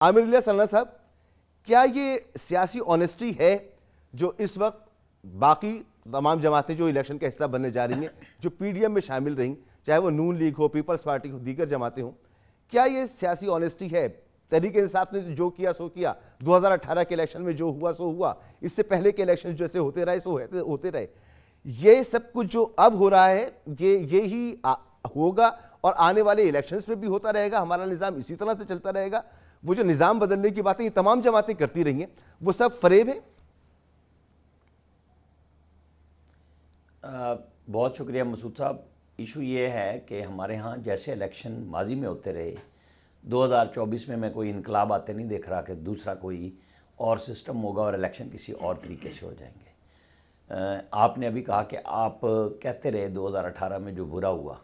आमिर इलियास सल्ना साहब, क्या ये सियासी ऑनेस्टी है जो इस वक्त बाकी तमाम जमातें जो इलेक्शन का हिस्सा बनने जा रही हैं, जो पीडीएम में शामिल रहीं, चाहे वो नून लीग हो, पीपल्स पार्टी हो, दीगर जमातें हों, क्या ये सियासी ऑनेस्टी है? तहरीक इंसाफ ने जो किया सो किया, 2018 के इलेक्शन में जो हुआ सो हुआ, इससे पहले के इलेक्शन जैसे होते रहे सो होते रहे। ये सब कुछ जो अब हो रहा है ये ही होगा और आने वाले इलेक्शंस में भी होता रहेगा। हमारा निज़ाम इसी तरह से चलता रहेगा। वो जो निज़ाम बदलने की बातें ये तमाम जमातें करती रही हैं, वो सब फरेब है। बहुत शुक्रिया मसूद साहब। इशू ये है कि हमारे यहाँ जैसे इलेक्शन माजी में होते रहे, 2024 में मैं कोई इनकलाब आते नहीं देख रहा कि दूसरा कोई और सिस्टम होगा और इलेक्शन किसी और तरीके से हो जाएंगे। आपने अभी कहा कि आप कहते रहे 2018 में जो बुरा हुआ,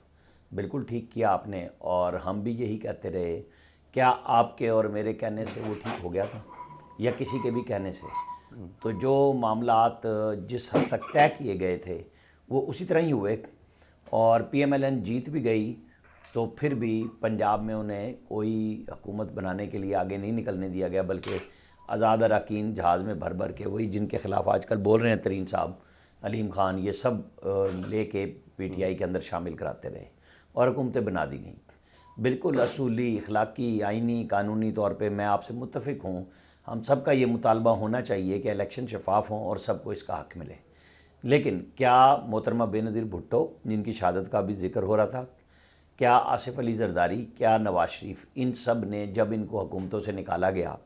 बिल्कुल ठीक किया आपने, और हम भी यही कहते रहे। क्या आपके और मेरे कहने से वो ठीक हो गया था या किसी के भी कहने से? तो जो मामलात जिस हद तक तय किए गए थे वो उसी तरह ही हुए, और पीएमएलएन जीत भी गई, तो फिर भी पंजाब में उन्हें कोई हुकूमत बनाने के लिए आगे नहीं निकलने दिया गया, बल्कि आज़ाद अरकान जहाज़ में भर भर के, वही जिनके खिलाफ आजकल बोल रहे हैं तरीन साहब, अलीम खान, ये सब लेके पीटीआई के अंदर शामिल कराते रहे और हुकूमतें बना दी गई। बिल्कुल असूली, इखलाकी, आइनी, कानूनी तौर पे मैं आपसे मुत्तफ़िक हूँ। हम सब का ये मुतालबा होना चाहिए कि इलेक्शन शफाफ हों और सबको इसका हक़ मिले। लेकिन क्या मोहतरमा बेनज़ीर भुट्टो, जिनकी शहादत का भी जिक्र हो रहा था, क्या आसिफ अली जरदारी, क्या नवाज शरीफ, इन सब ने जब इनको हुकूमतों से निकाला गया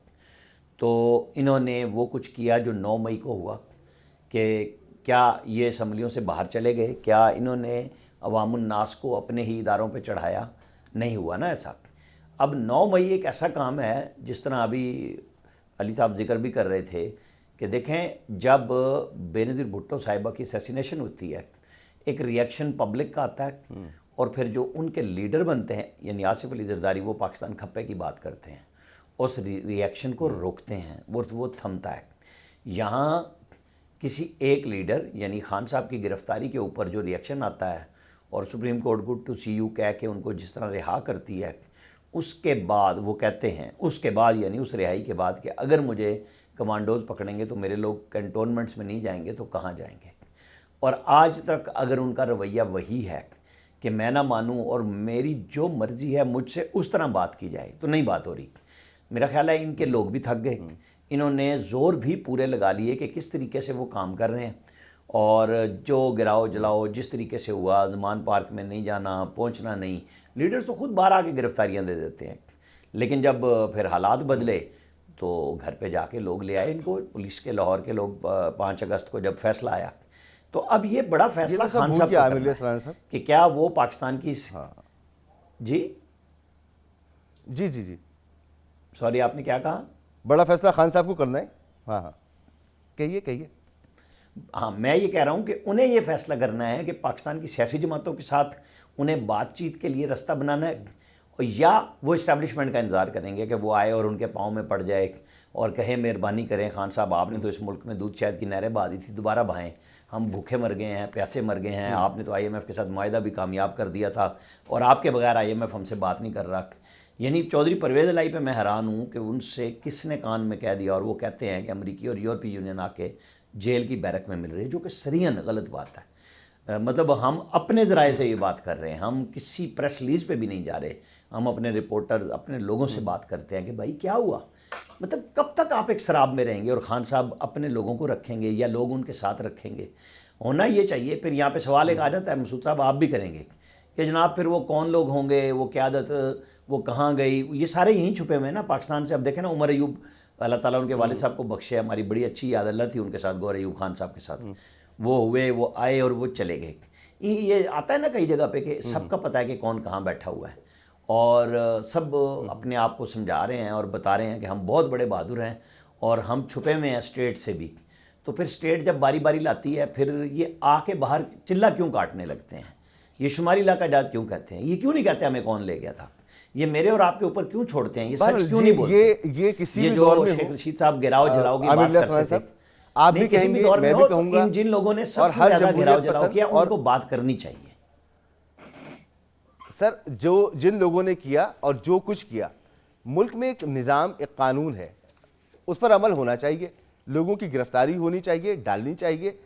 तो इन्होंने वो कुछ किया जो 9 मई को हुआ? कि क्या ये असम्बलियों से बाहर चले गए? क्या इन्होंने अवामुन नास को अपने ही इदारों पे चढ़ाया? नहीं हुआ ना ऐसा। अब 9 मई एक ऐसा काम है, जिस तरह अभी अली साहब जिक्र भी कर रहे थे कि देखें, जब बेनज़ीर भुट्टो साहिबा की असैसिनेशन होती है, एक रिएक्शन पब्लिक का आता है, और फिर जो उनके लीडर बनते हैं, यानी आसिफ अली जरदारी, वो पाकिस्तान खप्पे की बात करते हैं, उस रिएक्शन को रोकते हैं, वो थमता है। यहाँ किसी एक लीडर यानी खान साहब की गिरफ्तारी के ऊपर जो रिएक्शन आता है और supreme court good to see you कह के उनको जिस तरह रिहा करती है, उसके बाद वो कहते हैं, उसके बाद यानी उस रिहाई के बाद, कि अगर मुझे कमांडोज पकड़ेंगे तो मेरे लोग कैंटोनमेंट्स में नहीं जाएंगे तो कहाँ जाएंगे। और आज तक अगर उनका रवैया वही है कि मैं ना मानूँ और मेरी जो मर्ज़ी है मुझसे उस तरह बात की जाए, तो नहीं बात हो रही। मेरा ख्याल है इनके लोग भी थक गए, इन्होंने ज़ोर भी पूरे लगा लिए कि किस तरीके से वो काम कर रहे हैं, और जो गिराओ जलाओ जिस तरीके से हुआ, ज़मान पार्क में नहीं जाना, पहुंचना नहीं, लीडर्स तो खुद बाहर आके गिरफ्तारियां दे देते हैं। लेकिन जब फिर हालात बदले तो घर पे जाके लोग ले आए इनको, पुलिस के, लाहौर के लोग। 5 अगस्त को जब फैसला आया, तो अब ये बड़ा फैसला खान साहब का है कि क्या वो पाकिस्तान की जी जी जी जी सॉरी, आपने क्या कहा? बड़ा फैसला खान साहब को करना है। हाँ हाँ, कहिए कहिए। हाँ, मैं ये कह रहा हूँ कि उन्हें ये फैसला करना है कि पाकिस्तान की सियासी जमातों के साथ उन्हें बातचीत के लिए रास्ता बनाना है, या वो इस्टेब्लिशमेंट का इंतज़ार करेंगे कि वो आए और उनके पाँव में पड़ जाए और कहें मेहरबानी करें खान साहब, आपने तो इस मुल्क में दूध शहद की नहरें बहा दी थी, दोबारा बहाएं, हम भूखे मर गए हैं, प्यासे मर गए हैं, आपने तो IMF के साथ मुआहिदा भी कामयाब कर दिया था और आपके बगैर IMF हमसे बात नहीं कर रहा। यानी चौधरी परवेज़ इलाही पे मैं हैरान हूँ कि उनसे किसने कान में कह दिया, और वो कहते हैं कि अमेरिकी और यूरोपीय यूनियन आके जेल की बैरक में मिल रही है, जो कि सरीहन गलत बात है। मतलब हम अपने ज़राए से ये बात कर रहे हैं, हम किसी प्रेस रिलीज़ पे भी नहीं जा रहे, हम अपने रिपोर्टर, अपने लोगों से बात करते हैं कि भाई क्या हुआ। मतलब कब तक आप एक शराब में रहेंगे और खान साहब अपने लोगों को रखेंगे या लोग उनके साथ रखेंगे? होना ये चाहिए। फिर यहाँ पे सवाल एक आ जाता है, मसूद साहब आप भी करेंगे, कि जनाब फिर वो कौन लोग होंगे, वो क़यादत वो कहाँ गई? ये सारे यहीं छुपे हुए हैं ना पाकिस्तान से। अब देखें ना, उमर अयूब, अल्लाह ताला उनके वालिद साहब को बख्शे, हमारी बड़ी अच्छी याद अल्लाह थी उनके साथ, गौर अयूब खान साहब के साथ, वो हुए, वो आए और वो चले गए। ये आता है ना कई जगह पे कि सबका पता है कि कौन कहाँ बैठा हुआ है, और सब अपने आप को समझा रहे हैं और बता रहे हैं कि हम बहुत बड़े बहादुर हैं और हम छुपे हुए हैं स्टेट से भी। तो फिर स्टेट जब बारी बारी लाती है, फिर ये आके बाहर चिल्ला क्यों काटने लगते हैं? ये शुमारी इलाका जात क्यों कहते हैं? ये क्यों नहीं कहते हमें कौन ले गया था? ये मेरे और आपके ऊपर क्यों छोड़ते हैं? ये सच क्यों नहीं बोलते? ये किसी भी दौर में शेख रशीद साहब गिराओ जलाओ की बात करते थे, आप भी किसी भी दौर में हो, तो इन जिन लोगों ने सबसे ज्यादा गिराओ जलाओ किया उनको बात करनी चाहिए। सर, जो जिन लोगों ने किया और जो कुछ किया, मुल्क में एक निज़ाम, एक कानून है, उस पर अमल होना चाहिए, लोगों की गिरफ्तारी होनी चाहिए, डालनी चाहिए,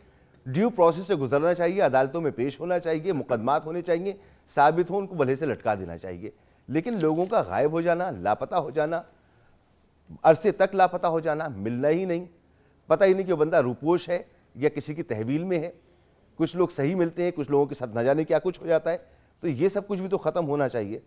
ड्यू प्रोसेस से गुजरना चाहिए, अदालतों में पेश होना चाहिए, मुकदमात होने चाहिए, साबित हो उनको भले से लटका देना चाहिए। लेकिन लोगों का गायब हो जाना, लापता हो जाना, अरसे तक लापता हो जाना, मिलना ही नहीं, पता ही नहीं कि वो बंदा रूपोश है या किसी की तहवील में है, कुछ लोग सही मिलते हैं, कुछ लोगों के साथ न जाने क्या कुछ हो जाता है, तो ये सब कुछ भी तो ख़त्म होना चाहिए।